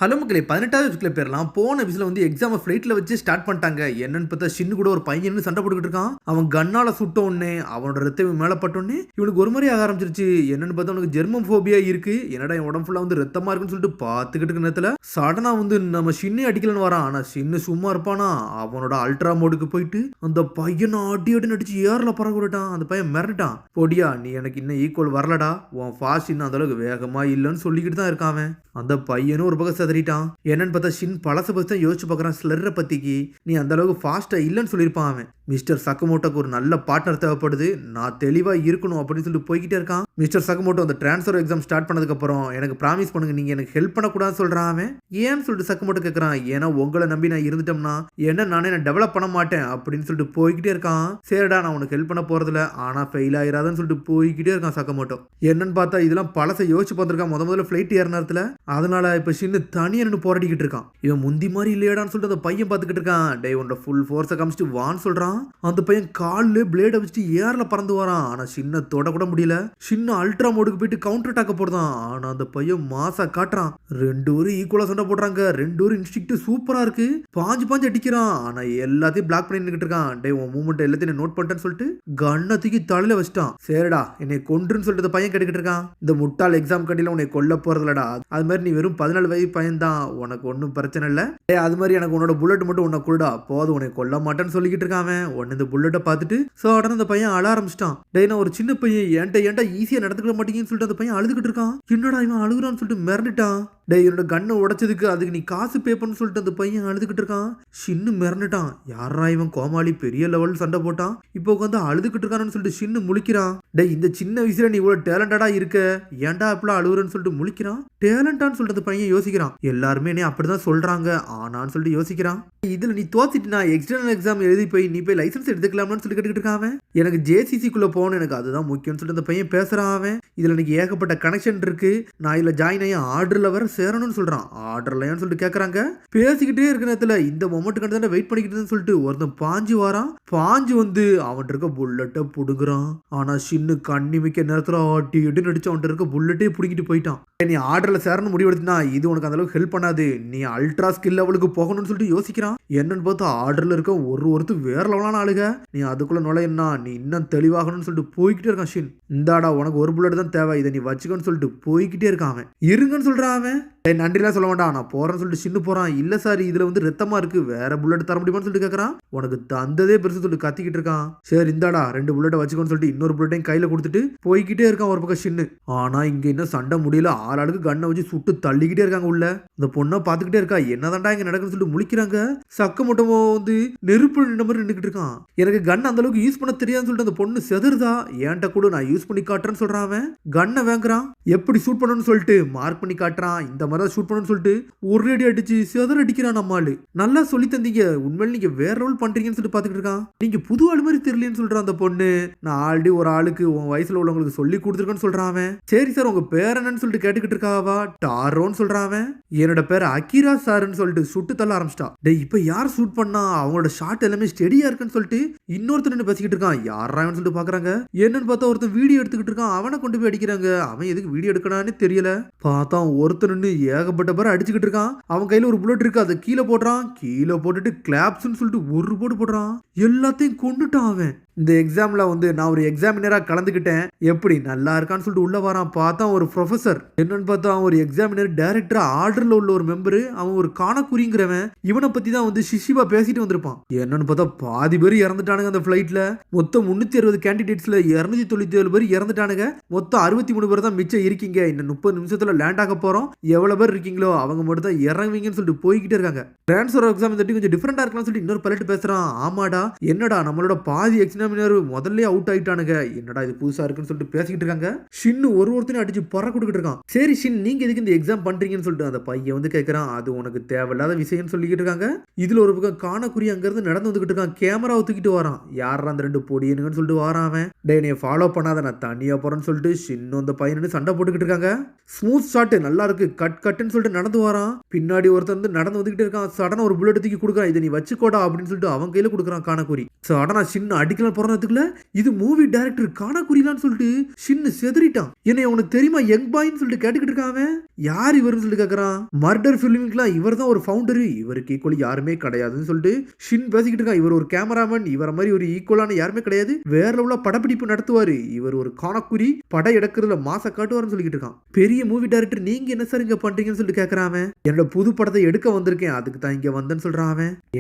Hello மக்களே, 18வது வயசுல பேர்லாம் போன வயசுல வந்து எக்ஸாம் ஃபிளைட்ல வச்சு ஸ்டார்ட் பண்ணிட்டாங்க. என்னன்னு பார்த்தா ஷின்னு கூட ஒரு பையன் சண்டை போட்டுக்கிட்டு இருக்கான். அவன் கண்ணால சுட்ட உடனே அவனோட ரத்தம் மேல பட்ட உடனே இவனுக்கு ஒரு மாதிரி ஆக ஆரம்பிச்சிருச்சு. என்னன்னு பார்த்தா அவனுக்கு ஜெர்மன் ஃபோபியா இருக்கு. என்னடா என் உடம்பு ஃபுல்லா வந்து ரத்தமா இருக்குன்னு சொல்லிட்டு பார்த்துக்கிட்டு இருக்க நேரத்துல சடனா வந்து நம்ம ஷின்னு அடிக்கலன்னு வரான். ஆனா ஷின்னு சும்மா இருப்பானா, அவனோட அல்ட்ரா மோடுக்கு போயிட்டு அந்த பையனை அடி அடி நடிச்சு ஏர்ல பறக்க விட்டான். அந்த பையன் மிரட்டான், பொடியா நீ எனக்கு இன்னும் ஈக்குவல் வரலடா, உன் ஃபாஸ்ட் இன்னும் அந்த அளவுக்கு வேகமா இல்லைன்னு சொல்லிக்கிட்டு தான் இருக்கான். அந்த பையனும் ஒரு பக்கம் செதறிட்டான். என்னன்னு பார்த்தா ஷின் பழச பத்தி தான் யோசிச்சு பார்க்குறான். ஸ்லர்ரை பத்திக்கு நீ அந்த அளவுக்கு ஃபாஸ்டா இல்லைன்னு சொல்லியிருப்பான் அவன். மிஸ்டர் சக்கமோட்டோக்கு ஒரு நல்ல பார்ட்னர் தேவைப்படுது, நான் தெளிவா இருக்கணும் அப்படின்னு சொல்லிட்டு போய்கிட்டே இருக்கான். மிஸ்டர் சக்கமோட்டோ அந்த டிரான்ஸ்ஃபர் எக்ஸாம் ஸ்டார்ட் பண்ணதுக்கு அப்புறம் எனக்கு ப்ராமிஸ் பண்ணுங்க, நீங்க எனக்கு ஹெல்ப் பண்ணக்கூடாதுன்னு சொல்றான் அவன். ஏன்னு சொல்லிட்டு சக்கமோட்டோ கேட்கறான். ஏன்னா உங்களை நம்பி நான் இருந்துட்டோம்னா என்ன நானே நான் டெவலப் பண்ண மாட்டேன் அப்படின்னு சொல்லிட்டு போய்கிட்டே இருக்கான். சரிடா நான் உனக்கு ஹெல்ப் பண்ண போறதில்ல, ஆனா ஃபெயில் ஆயிராதுன்னு சொல்லிட்டு போய்கிட்டே இருக்கான் சக்கமோட்டோ. என்னன்னு பார்த்தா இதெல்லாம் பழசை யோசிச்சு பார்த்துருக்கான் முதல்ல ஃபிளைட் ஏற நேரத்துல. அதனால இப்ப ஷின்னு தனியா நின்று போராடிக்கிட்டு இருக்கான். இவன் முந்தி மாதிரி இல்லையாடான்னு சொல்லிட்டு அந்த பையன் பார்த்துக்கிட்டு இருக்கான். டே உன்னோட ஃபுல் ஃபோர்ஸை காமிச்சிட்டு வான்னு சொல்றான். அந்த பையன் காலில் பிளேடை வச்சுட்டு ஏர்ல பறந்து வரான். ஆனா ஷின்ன தொட கூட முடியல. ஷின்னு அல்ட்ரா மோடுக்கு போயிட்டு கவுண்டர் அட்டாக்க போடுதான். ஆனா அந்த பையன் மாசா காட்டுறான். ரெண்டு பேரும் ஈக்குவலா சண்டை போடுறாங்க. ரெண்டு பேரும் இன்ஸ்டிக்ட் சூப்பரா இருக்கு. பாஞ்சு பாஞ்சு அடிக்கிறான். ஆனா எல்லாத்தையும் பிளாக் பண்ணி நின்னுட்டு இருக்கான். டே உன் மூமெண்ட் எல்லாத்தையும் நோட் பண்ணிட்டேன்னு சொல்லிட்டு கண்ணை தூக்கி தலையில வச்சிட்டான். சரிடா என்னை கொன்றுன்னு சொல்லிட்டு அந்த பையன் கேட்டுக்கிட்டு இருக்கான். இந்த முட்டாள் எக்ஸாம் கண்டில உன்னை கொல்ல போறதுலடா, அது மாதிரி நீ வெறும் 14 வயசு பையன் தான், உனக்கு ஒன்றும் பிரச்சனை இல்லை. அது மாதிரி எனக்கு உன்னோட புல்லட் மட்டும் உன்னை கூடா போதும், உன்னை கொல்ல மாட்டேன்னு சொல்லிக்கிட்டு இருக்கான். உடனே இந்த புல்லட்டை பார்த்துட்டு உடனே அந்த பையன் அழ ஆரம்பிச்சிட்டான். டே நான் ஒரு சின்ன பையன், ஏன்டா ஈஸியா நடந்துக்கிட மாட்டேங்குன்னு சொல்லிட்டு அந்த பையன் அழுதுகிட்டு இருக்கான். என்னடா இவன் அழுகுறான்னு சொல்லிட்டு மிரண்டுட்டான். டே என்னோட கண்ணை உடைச்சதுக்கு அதுக்கு நீ காசு பே பண்ணு சொல்லிட்டு அந்த பையன் அழுதுகிட்டு இருக்கான். ஷின்னு மிரண்டுட்டான். யாரா இவன் கோமாளி பெரிய லெவல் சண்டை போட்டான், இப்போ உட்காந்து அழுதுகிட்டு இருக்கான்னு சொல்லிட்டு ஷின்னு முழிக்கிறான். டே இந்த சின்ன வயசுல நீ இவ்வளவு டேலண்டடா இருக்க, ஏன்டா இப்பெல்லாம் அழுகுறன்னு சொல்லிட்டு முழிக்கிறான். டேலண்டான்னு சொல்லிட்டு அந்த பையன் யோசிக்கிறான். எல்லாருமே நீ அப்படிதான் சொல்றாங்க ஆனான்னு சொல்லிட்டு யோசிக்கிறான். இதுல நீ தோத்துட்டு நான் எக்ஸ்டர்னல் எக்ஸாம் எழுதி போய் நீ போய் லைசன்ஸ் எடுத்துக்கலாம்னு சொல்லி கேட்டுக்கிட்டு இருக்கான். எனக்கு ஜேசிசிக்குள்ள போகணும், எனக்கு அதுதான் முக்கியம்னு சொல்லிட்டு அந்த பையன் பேசுறான். அவன் இதுல எனக்கு ஏகப்பட்ட கனெக்ஷன் இருக்கு, நான் இதுல ஜாயின் ஆகி ஆர்டர்ல வர சேரணும்னு சொல்றான். ஆர்டர்லன்னு சொல்லிட்டு கேக்குறாங்க. பேசிக்கிட்டே இருக்கிற நேரத்துல இந்த மொமெண்ட் கண்டு வெயிட் பண்ணிக்கிட்டு சொல்லிட்டு ஒருத்தன் பாஞ்சு வாரான். பாஞ்சு வந்து அவன்கிட்ட இருக்க புல்லட்டை புடுங்குறான். ஆனா ஷின்னு கண்ணிமிக்க நேரத்துல ஆட்டி இட்டு நடிச்சு அவன்கிட்ட இருக்க புல்லட்டே புடிங்கிட்டு போயிட்டான். நீ ஆர்டர்ல சேரணும் முடிவெடுத்தினா இது உனக்கு அந்த அளவுக்கு ஹெல்ப் பண்ணாது, நீ அல்ட்ரா ஸ்கில் லெவலுக்கு போகணும்னு சொல்லிட்டு யோசிக்கிறான். என்னன்னு பார்த்தா ஆர்டர்ல இருக்க ஒருத்தர் வேற லெவலான ஆளுக, நீ அதுக்குள்ள நுழையனா நீ இன்னும் தெளிவாகணும்னு சொல்லிட்டு போய்கிட்டே இருக்கான். ஷின் இந்தாடா உனக்கு ஒரு புல்லட் தான் தேவை, இதை நீ வச்சுக்கன்னு சொல்லிட்டு போய்கிட்டே இருக்கான். அவன் இருங்கன்னு சொல்றான். அவன் நன்றிலாம் சொல்ல வேண்டாம், நான் போறேன்னு சொல்லிட்டு ஷின்னு போறான். இல்ல சார் இதுல வந்து ரத்தமா இருக்கு, வேற புல்லட் தர முடியுமான்னு சொல்லிட்டு கேட்கறான். உனக்கு தந்ததே பெருசு சொல்லிட்டு கத்திக்கிட்டு இருக்கான். சரி இந்தாடா 2 புல்லட்டை வச்சுக்கோன்னு சொல்லிட்டு இன்னொரு புல்லட்டையும் கையில கொடுத்துட்டு போய்கிட்டே இருக்கான் ஒரு பக்கம் ஷின்னு. ஆனா இங்க இன்னும் சண்டை முடியல. ஆளாளுக்கு கண்ணை வச்சு சுட்டு தள்ளிக்கிட்டே இருக்காங்க உள்ள. இந்த பொண்ணை பார்த்துக்கிட்டே இருக்கா. என்னதான்டா இங்க நடக்குன்னு சொல்லிட்டு முழிக்கிறாங்க. சக்க மட்டும் வந்து நெருப்பு நின்ற மாதிரி நின்றுக்கிட்டு இருக்கான். எனக்கு கன் அந்த அளவுக்கு யூஸ் பண்ண தெரியாதுன்னு சொல்லிட்டு அந்த பொண்ணு செதறுதா. ஏன்ட்ட கூட நான் யூஸ் பண்ணி காட்டுறேன்னு சொல்றான். அவன் கண்ணை வாங்குறான். எப்படி ஷூட் பண்ணணும்னு சொல்லிட்டு மார்க் பண்ணி காட்டுறான். இந்த மாதிரி ஷூட் பண்ணணும்னு சொல்லிட்டு ஒரு அடி அடிச்சு செதற அடிக்கிறான். நம்மாளு நல்லா சொல்லி தந்தீங்க, உண்மையில நீங்க வேற ரோல் பண்றீங்கன்னு சொல்லிட்டு பாத்துக்கிட்டு இருக்கான். நீங்க புது ஆளு மாதிரி தெரியலன்னு சொல்றான் அந்த பொண்ணு. நான் ஆல்ரெடி ஒரு ஆளுக்கு உன் வயசுல உள்ளவங்களுக்கு சொல்லி கொடுத்துருக்கேன்னு சொல்றான். அவன் சரி சார் உங்க பேர் என்னன்னு சொல்லிட்டு கேட்டுக்கிட்டு இருக்காவா. டாரோன்னு சொல்றான். அவன் என்னோட பேர் அகிரா சார்ன்னு சொல்லிட்டு சுட்டு தள்ள ஆரம்பிச்சிட்டா. டே இப்ப யார் ஷூட் பண்ணா, அவங்களோட ஷாட் எல்லாமே ஸ்டெடியா இருக்குன்னு சொல்லிட்டு இன்னொருத்தர் நின்று பேசிக்கிட்டு இருக்கான். யாரான்னு சொல்லிட்டு பாக்குறாங்க. என்னன்னு பார்த்தா ஒருத்தன் வீடியோ எடுத்துக்கிட்டு இருக்கான். அவனை கொண்டு போய் அடிக்கிறாங்க. அவன் எதுக்கு வீடியோ எடுக்கணும்னு தெரியல. பார்த்தா ஒருத்தர் நின்று ஏகப்பட்ட பேர் அடிச்சுக்கிட்டு இருக்கான். அவன் கையில ஒரு புல்லட் இருக்கு, அதை கீழே போடுறான். கீழே போட்டுட்டு கிளாப்ஸ்ன்னு சொல்லிட்டு ஒரு போட்டு போடுறான். எல்லாத்தையும் கொண்டுட்டான். அவன் இந்த எக்ஸாம்ல வந்து நான் ஒரு எக்ஸாமினரா கலந்துக்கிட்டேன், எப்படி நல்லா இருக்கான்னு சொல்லிட்டு உள்ள வரான். பார்த்தா ஒரு ப்ரொஃபசர். என்னன்னு பார்த்தா ஒரு எக்ஸாமினர் டைரக்டரா ஆர்டர்ல உள்ள ஒரு மெம்பரு. அவன் ஒரு காணக்குறிங்கிறவன். இவனை பத்தி தான் வந்து சிஷிவா பேசிட்டு வந்திருப்பான். என்னன்னு பார்த்தா பாதி பேர் இறந்துட்டானுங்க அந்த ஃபிளைட்ல. மொத்தம் 360 கேண்டிடேட்ஸ்ல 297 பேர் இறந்துட்டானுங்க. மொத்தம் 63 பேர் தான் மிச்சம் இருக்கீங்க. இன்னும் 30 நிமிஷத்துல லேண்ட் ஆக போறோம். எவ்வளவு பேர் இருக்கீங்களோ அவங்க மட்டும் தான் இறங்குவீங்கன்னு சொல்லிட்டு போய்கிட்டே இருக்காங்க. டிரான்ஸ்ஃபர் எக்ஸாம் இந்த கொஞ்சம் டிஃபரெண்டா இருக்கலாம் சொல்லிட்டு இன்னொரு பைலட் பேசுறான். ஆமாடா என்னடா நம்மளோட பாதி எக்ஸாமினர் முதல்ல அவுட் ஆயிட்டானுங்க, என்னடா இது புதுசா இருக்குன்னு சொல்லிட்டு பேசிக்கிட்டு இருக்காங்க. ஷின்னு ஒருத்தனையும் அடிச்சு பற கொடுக்கிட்டு இருக்கான். சரி ஷின் நீங்க எதுக்கு இந்த எக்ஸாம் பண்றீங்கன்னு சொல்லிட்டு அந்த பையன் வந்து கேட்கறான். அது உனக்கு தேவையில்லாத விஷயம்னு சொல்லிக்கிட்டு இருக்காங்க. இதுல ஒரு பக்கம் காணக்குறி அங்க இருந்து நடந்து வந்துகிட்டு இருக்கான். கேமராவை தூக்கிட்டு வரான். யாரா அந்த 2 பொடியனுங்கன்னு சொல்லிட்டு வரான். அவன் டே நீ ஃபாலோ பண்ணாத, நான் தனியா போறேன்னு சொல்லிட்டு ஷின்னு அந்த பையனு சண்டை போட்டுக்கிட்டு இருக்காங்க. ஸ்மூத் ஷாட் நல்லா இருக்கு, கட்டுன்னு சொல்லிட்டு நடந்து வரான். பின்னாடி ஒருத்தர் வந்து நடந்து வந்துகிட்டு இருக்கான். சடனா ஒரு புல்லட் தூக்கி கொடுக்குறான். இதை நீ வச்சுக்கோடா அப்படின்னு சொல்லிட்டு அவன் கையில கொடுக்குறான் காணக்குறி. சடனா ஷின்னு அடிக்கலாம் மேல போறதுக்குள்ள இது மூவி டைரக்டர் காணக்குரிலான்னு சொல்லிட்டு ஷின்னு செதறிட்டான். என்னை உனக்கு தெரியுமா யங் பாய்ன்னு சொல்லிட்டு கேட்டுக்கிட்டு இருக்கான். யார் இவருன்னு சொல்லிட்டு கேக்குறான். மர்டர் ஃபிலிமுக்குலாம் இவர் தான் ஒரு ஃபவுண்டர், இவருக்கு ஈக்குவலி யாருமே கிடையாதுன்னு சொல்லிட்டு ஷின் பேசிக்கிட்டு இருக்கான். இவர் ஒரு கேமராமேன், இவர மாதிரி ஒரு ஈக்குவலான யாருமே கிடையாது, வேற உள்ள படப்பிடிப்பு நடத்துவாரு, இவர் ஒரு காணக்குறி, படம் எடுக்கிறதுல மாச காட்டுவாருன்னு சொல்லிட்டு இருக்கான். பெரிய மூவி டைரக்டர், நீங்க என்ன சார் இங்க பண்றீங்கன்னு சொல்லிட்டு கேக்குறான். என்னோட புது படத்தை எடுக்க வந்திருக்கேன், அதுக்கு தான் இங்க வந்தேன்னு சொல்றான்.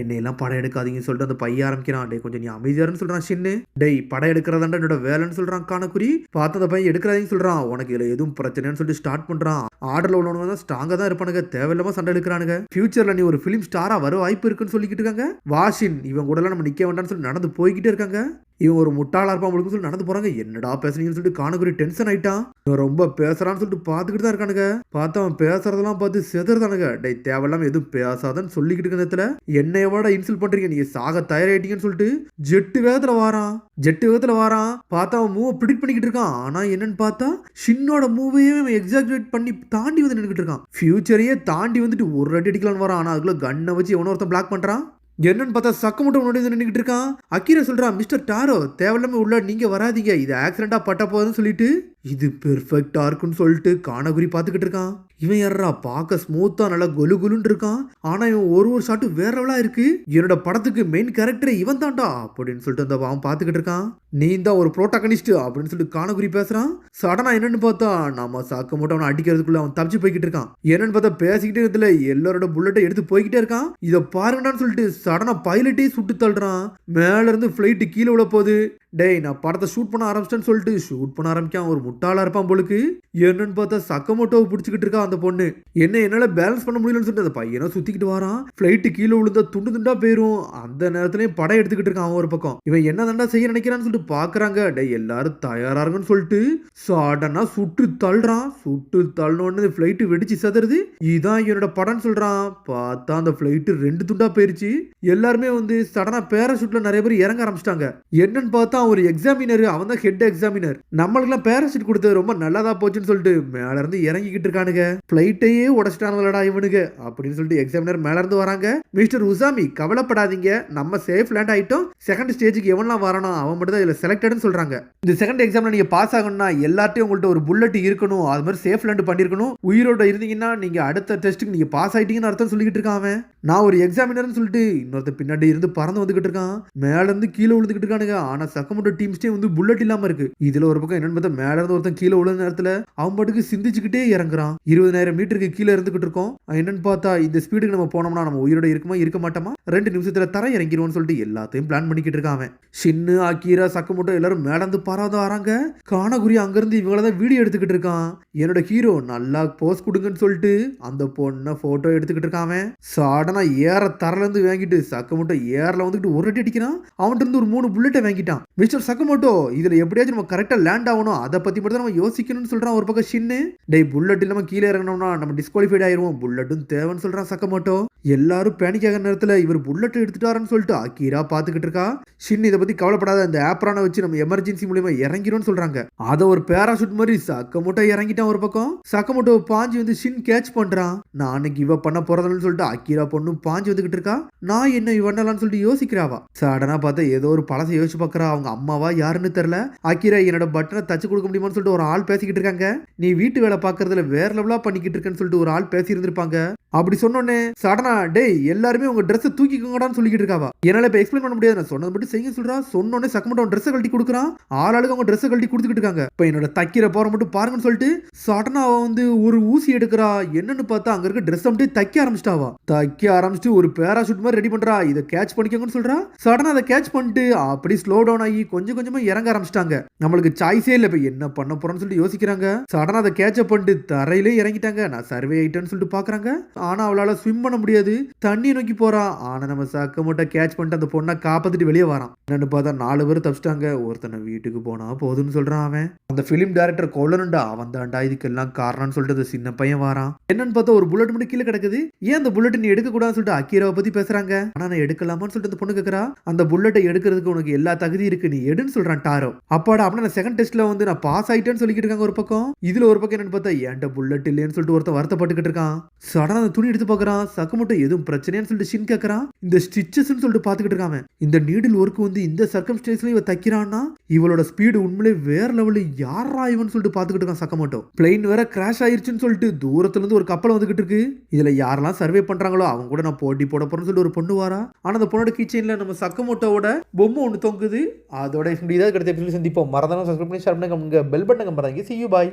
என்னை எல்லாம் படம் எடுக்காதீங்கன்னு சொல்லிட்டு அந்த பையன் ஆரம்பிக்கிறான். டே கொஞ்சம் நீ அமைதியாருன்னு சொல்றான் ஷின்னு. டேய் படம் எடுக்கிறதாண்டா என்னோட வேலைன்னு சொல்றான் காணக்குறி. பார்த்து அந்த பையன் எடுக்கிறாதீங்கன்னு சொல்றான். உனக்கு இதுல எதுவும் பிரச்சனைன்னு சொல்லிட்டு ஸ்டார்ட் பண்றான். ஆர்டர்ல உள்ளவங்க தான் ஸ்ட்ராங்கா தான் இருப்பானுங்க, தேவையில்லாம சண்டை எடுக்கிறானுங்க. ஃபியூச்சர்ல நீ ஒரு பிலிம் ஸ்டாரா வர வாய்ப்பு இருக்குன்னு சொல்லிக்கிட்டு இருக்காங்க. வாஷின் இவன் கூட எல்லாம் நம்ம நிக்க வேண்டாம்னு சொல்லி நடந்து போய்கிட்டே இருக்காங்க. இவன் ஒரு முட்டாளா இருப்பான் அப்படின்னு சொல்லி நடந்து போறாங்க. என்னடா பேசுறீங்கன்னு சொல்லிட்டு காணக்குறி டென்ஷன் ஆயிட்டான். இவன் ரொம்ப பேசுறான்னு சொல்லிட்டு பாத்துக்கிட்டு தான் இருக்கானுங்க. பார்த்தா அவன் பேசுறதெல்லாம் பார்த்து செதறதானுங்க. டே தேவையில்லாம எதுவும் பேசாதன்னு சொல்லிக்கிட்டு இருக்க நேரத்துல என்னையோட இன்சல்ட் பண்றீங்க, நீங்க சாக தயாராயிட்டீங்கன்னு சொல்லிட்டு ஜெட்டு வேகத்துல வாரான். பார்த்தா அவன் மூவ் ப்ரிடிக்ட் பண்ணிக்கிட்டு இருக்கான். ஆனா என்னன்னு பார்த்தா ஷின்னோட மூவையே எக்ஸாக்ரேட் பண்ணி தாண்டி வந்து நின்றுட்டு இருக்கான். ஃபியூச்சரையே தாண்டி வந்துட்டு ஒரு அடி அடிக்கலான்னு வரான். ஆனா அதுக்குள்ள கண்ணை வச்சு எவனோ ஒருத்தன் பிளாக் பண்றான். என்னன்னு பார்த்தா சக்க மட்டும் முன்னாடி நின்றுட்டு இருக்கான். அக்கீரா சொல்றான், மிஸ்டர் டாரோ தேவையில்லாம உள்ள நீங்க வராதீங்க, இது ஆக்சிடென்டா பட்ட போகுதுன்னு சொல்லிட்டு இது பெர்ஃபெக்டா இருக்குன்னு சொல்லிட்டு காணகுரி பார்த்துக்கிட்டு இருக்கான். இவன் யாரா பார்க்க ஸ்மூத்தா நல்லா கொலு கொலுன்னு இருக்கான். ஆனா இவன் ஒரு ஷாட்டு வேற லெவலா இருக்கு, என்னோட படத்துக்கு மெயின் கேரக்டரே இவன் தான்டா அப்படின்னு சொல்லிட்டு அந்த அவன் பார்த்துக்கிட்டு இருக்கான். நீ தான் ஒரு புரோட்டாகனிஸ்ட் அப்படின்னு சொல்லிட்டு காணகுரி பேசுறான். சடனா என்னன்னு பார்த்தா நம்ம சாக்க மட்டும் அவனை அடிக்கிறதுக்குள்ள அவன் தப்பிச்சு போய்கிட்டு இருக்கான். என்னன்னு பார்த்தா பேசிக்கிட்டே இடத்துல எல்லாரோட புல்லட்டை எடுத்து போய்கிட்டே இருக்கான். இதை பாருங்கடான்னு சொல்லிட்டு சடனா பைலட்டே சுட்டு தள்ளுறான். மேல இருந்து பிளைட் கீழே விழ போகுது. டேய் நான் படத்தை ஷூட் பண்ண ஆரம்பிச்சிட்டேன்னு சொல்லிட்டு ஷூட் பண்ண ஆரம்பிக்கான். ஒரு முட்டாளா இருப்பான் போலுக்கு. என்னன்னு பார்த்தா சக்கமோட்டோவை பிடிச்சிக்கிட்டு இருக்கா அந்த பொண்ணு. என்னால பேலன்ஸ் பண்ண முடியலன்னு சொல்லிட்டு அந்த பையனை சுத்திக்கிட்டு வரான். பிளைட் கீழே விழுந்தா துண்டு துண்டா போயிரும். அந்த நேரத்துலயும் படம் எடுத்துக்கிட்டு இருக்கான் ஒரு பக்கம். இவன் என்ன தாண்டா செய்ய நினைக்கிறான்னு சொல்லிட்டு பாக்குறாங்க. டே எல்லாரும் தயாரா இருக்குன்னு சொல்லிட்டு சடனா சுட்டு தள்ளனோன்னு பிளைட் வெடிச்சு சதுருது. இதான் என்னோட படம்னு சொல்றான். பார்த்தா அந்த பிளைட் 2 துண்டா போயிருச்சு. எல்லாருமே வந்து சடனா பேராஷூட்ல நிறைய பேர் இறங்க ஆரம்பிச்சிட்டாங்க. என்னன்னு பார்த்தா ஒரு எக்ஸாமினர், அவன் தான் ஹெட் எக்ஸாமினர். நம்மளுக்குலாம் பேராஷூட் கொடுத்தது ரொம்ப நல்லதா போச்சுன்னு சொல்லிட்டு மேல இருந்து இறங்கிக்கிட்டு இருக்கானுங்க. பிளைட்டையே உடச்சிட்டானுங்களடா இவனுக்கு அப்படின்னு சொல்லிட்டு எக்ஸாமினர் மேல இருந்து வராங்க. மிஸ்டர் உசாமி கவலைப்படாதீங்க, நம்ம சேஃப் லேண்ட் ஆயிட்டோம். செகண்ட் ஸ்டேஜுக்கு எவன்லாம் வரணும் அவன் மட்டும் தான் இதுல செலக்டட்னு சொல்றாங்க. இந்த செகண்ட் எக்ஸாம்ல நீங்க பாஸ் ஆகணும்னா எல்லார்ட்டையும் உங்கள்ட்ட ஒரு புல்லட் இருக்கணும், அது மாதிரி சேஃப் லேண்ட் பண்ணிருக்கணும். உயிரோட இருந்தீங்கன்னா நீங்க அடுத்த டெஸ்ட்டுக்கு நீங்க பாஸ் ஆயிட்டீங்கன்னு அர்த்தம் சொல்லிக்கிட்டு இருக்கான் அவன். நான் ஒரு எக்ஸாமினர்னு சொல்லிட்டு இன்னொருத்த பின்னாடி இருந்து பறந்து வந்துகிட்டு இருக்கான். மேல இருந்து கீழே விழுந்துகிட்டு இருக்கானுங்க. ஆனா சக்கமோட்டோ டீம்ஸ்டே வந்து புல்லட் இல்லாம இருக்கு. இதுல ஒரு பக்கம் என்னன்னு பார்த்தா மேல இருந்து ஒருத்தன் கீழே விழுந்த நேரத்துல அவன் பாட்டுக்கு சிந்திச்சுக்கிட்டே இறங்குறான். 20,000 மீட்டருக்கு கீழே இருந்துகிட்டு இருக்கோம். என்னன்னு பார்த்தா இந்த ஸ்பீடுக்கு நம்ம போனோம்னா நம்ம உயிரோட இருக்குமா இருக்க மாட்டோமா, 2 நிமிஷத்துல தர இறங்கிடுவோம்னு சொல்லிட்டு எல்லாத்தையும் பிளான் பண்ணிக்கிட்டு இருக்கான் அவன். ஷின்னு அக்கீரா சக்கமோட்டோ எல்லாரும் மேல இருந்து பறந்து வராங்க. காணகுரி அங்க இருந்து இவங்களதான் வீடியோ எடுத்துக்கிட்டு இருக்கான். என்னோட ஹீரோ நல்லா போஸ் கொடுங்கன்னு சொல்லிட்டு அந்த பொண்ணை போட்டோ எடுத்துக்கிட்டு இருக்கான். சடனா ஏற தரல இருந்து வாங்கிட்டு சக்கமோட்டோ ஏர்ல வந்துட்டு ஒரு அடி அடிக்கிறான். அவன்கிட்ட இருந்து ஒரு 3 புல்லட்டை வாங்கிட்டான். மிஸ்டர் சக்கமோட்டோ இதுல எப்படியாச்சும் நம்ம கரெக்டா லேண்ட் ஆகணும், அதை பத்தி மட்டும் நம்ம யோசிக்கணும்னு சொல்றான் ஒரு பக்கம் ஷின்னு. டேய் புல்லட் இல்லாம கீழே இறங்கணும்னா நம்ம டிஸ்குவாலிஃபைட் ஆயிருவோம், புல்லட்டும் தேவைன்னு சொல்றான் சக்கமோட்டோ. எல்லாரும் பேனிக் ஆகிற நேரத்துல இவர் புல்லட் எடுத்துட்டாருன்னு சொல்லிட்டு அக்கீரா பாத்துக்கிட்டு இருக்கா. ஷின் இதை பத்தி கவலைப்படாத, இந்த ஆப்ரானை வச்சு நம்ம எமர்ஜென்சி மூலியமா இறங்கிரும் சொல்றாங்க. அதை ஒரு பேராஷூட் மாதிரி சக்கமோட்டோ இறங்கிட்டான் ஒரு பக்கம். சக்கமோட்டோ பாஞ்சு வந்து ஷின் கேட்ச் பண்றான். நான் இவ பண்ண போறதுன்னு சொல்லிட்டு அக்கீரா பொண்ணு பாஞ்சு வந்துகிட்டு இருக்கா. நான் என்ன இவனலான்னு சொல்லிட்டு யோசிக்கிறாவா. சடனா பார்த்தா ஏதோ ஒரு பழசை யோசிச்சு பாக்குறா. அவங்க அம்மாவா யாருன்னு தெரியல. அக்கீரா என்னோட பட்டனை தச்சு கொடுக்க முடியுமான்னு சொல்லிட்டு ஒரு ஆள் பேசிக்கிட்டு இருக்காங்க. நீ வீட்டு வேலை பாக்குறதுல வேற லெவலா பண்ணிக்கிட்டு இருக்கேன்னு சொல்லிட்டு ஒரு ஆள் பேசி இருந்திருப்பாங்க. அப்படி சொன்னோன்னே சடனா டேய் எல்லாருமே உங்க ட்ரெஸ் தூக்கிக்கோங்கடான்னு சொல்லிக்கிட்டு இருக்காவா. என்னால இப்ப எக்ஸ்பிளைன் பண்ண முடியாது, நான் சொன்னது மட்டும் செய்ய சொல்றா. சொன்னோன்னே சக்கமோட்டோ ட்ரெஸ் கழட்டி கொடுக்குறான். ஆளுக்கு அவங்க ட்ரெஸ் கழட்டி கொடுத்துக்கிட்டு இருக்காங்க. இப்ப என்னோட தைக்கிற போற மட்டும் பாருங்கன்னு சொல்லிட்டு சடனா அவன் வந்து ஒரு ஊசி எடுக்கிறா. என்னன்னு பார்த்தா அங்க இருக்க ட்ரெஸ் மட்டும் தைக்க ஆரம்பிச்சுட்டு ஒரு பேராஷூட் மாதிரி ரெடி பண்றா. இதை கேட்ச் பண்ணிக்கோங்கன்னு சொல்றா. சடனா அதை கேட்ச் பண்ணிட்டு அப்படி ஸ்லோ டவுன் ஆகி கொஞ்சம் கொஞ்சமா இறங்க ஆரம்பிச்சிட்டாங்க. நம்மளுக்கு சாய்ஸே இல்ல, இப்ப என்ன பண்ண போறோம்னு சொல்லிட்டு யோசிக்கிறாங்க. சடனா அதை கேட்ச் பண்ணிட்டு தரையிலே இறங்கிட்டாங்க. நான் சர்வே ஆயிட்டேன்னு சொல்லிட்டு பாக்குறாங்க. ஆனா அவளால ஸ்விம் பண்ண முடியாது, தண்ணி நோக்கி போறா. ஆனா நம்ம சக்கமோட்டோ கேட்ச் பண்ணிட்டு அந்த பொண்ணை காப்பாத்திட்டு வெளியே வரான். என்னன்னு பார்த்தா 4 பேர் தப்பிச்சிட்டாங்க. ஒருத்தனை வீட்டுக்கு போனா போதும்னு சொல்றான் அவன். அந்த பிலிம் டைரக்டர் கொல்லணும்டா, அவன் தான்டா இதுக்கெல்லாம் காரணம்னு சொல்லிட்டு சின்ன பையன் வாரான். என்னன்னு பார்த்தா ஒரு புல்லட் மட்டும் கீழே கிடக்குது. ஏன் அந்த புல்லட் நீ எடுக்க கூடாதுன்னு சொல்லிட்டு அக்கீராவை பத்தி பேசுறாங்க. ஆனா நான் எடுக்கலாமான்னு சொல்லிட்டு அந்த பொண்ணு கேக்குறா. அந்த புல்லட்டை எடுக்கிறதுக்கு உனக்கு எல்லா தகுதி இருக்கு, நீ எடுன்னு சொல்றான் டாரோ. அப்பாடா அப்படின்னா செகண்ட் டெஸ்ட்ல வந்து நான் பாஸ் பாஸ் ஆயிட்டேன்னு சொல்லிக்கிட்டு இருக்காங்க ஒரு பக்கம். இதுல ஒரு பக்கம் என்னன்னு பார்த்தா ஏன்டா புல்லட் இல்லைன்னு சொல்லிட்டு ஒருத்தன் வருத்தப்பட்டுக்கிட்டு இருக்கான். சடனா அந்த துணி எடுத்து பார்க்கறான். சக்கமோட்டோ எதுவும் பிரச்சனையான்னு சொல்லிட்டு ஷின் கேட்கறான். இந்த ஸ்டிச்சஸ்ன்னு சொல்லிட்டு பார்த்துக்கிட்டு இருக்காங்க. இந்த நீடில் ஒர்க் வந்து இந்த சர்க்கம்ஸ்டன்ஸ்ல இவ தைக்கிறான்னா இவளோட ஸ்பீடு உண்மையிலே வேற லெவலில் யாரா இவன் சொல்லிட்டு பார்த்துக்கிட்டு இருக்கான் சக்கமோட்டோ. பிளைன் வேற கிராஷ் ஆயிருச்சுன்னு சொல்லிட்டு தூரத்துல இருந்து ஒரு கப்பல் வந்துகிட்டு இருக்கு. இதுல யாரெல்லாம் சர்வே பண்றாங்களோ அவங்க கூட நான் போட்டி போட போறேன்னு சொல்லிட்டு ஒரு பொண்ணு வாரா. ஆனா அந்த பொண்ணோட கிச்சன்ல நம்ம சக்கமோட்டோவோட பொம்மை ஒன்று தொங்குது. அதோட இதாவது கிடைத்த சந்திப்போம். மறந்தாலும் சப்ஸ்கிரைப் பண்ணி ஷேர் பண்ணுங்க, பெல் பட்டன் நம்புறாங்க. See you, bye.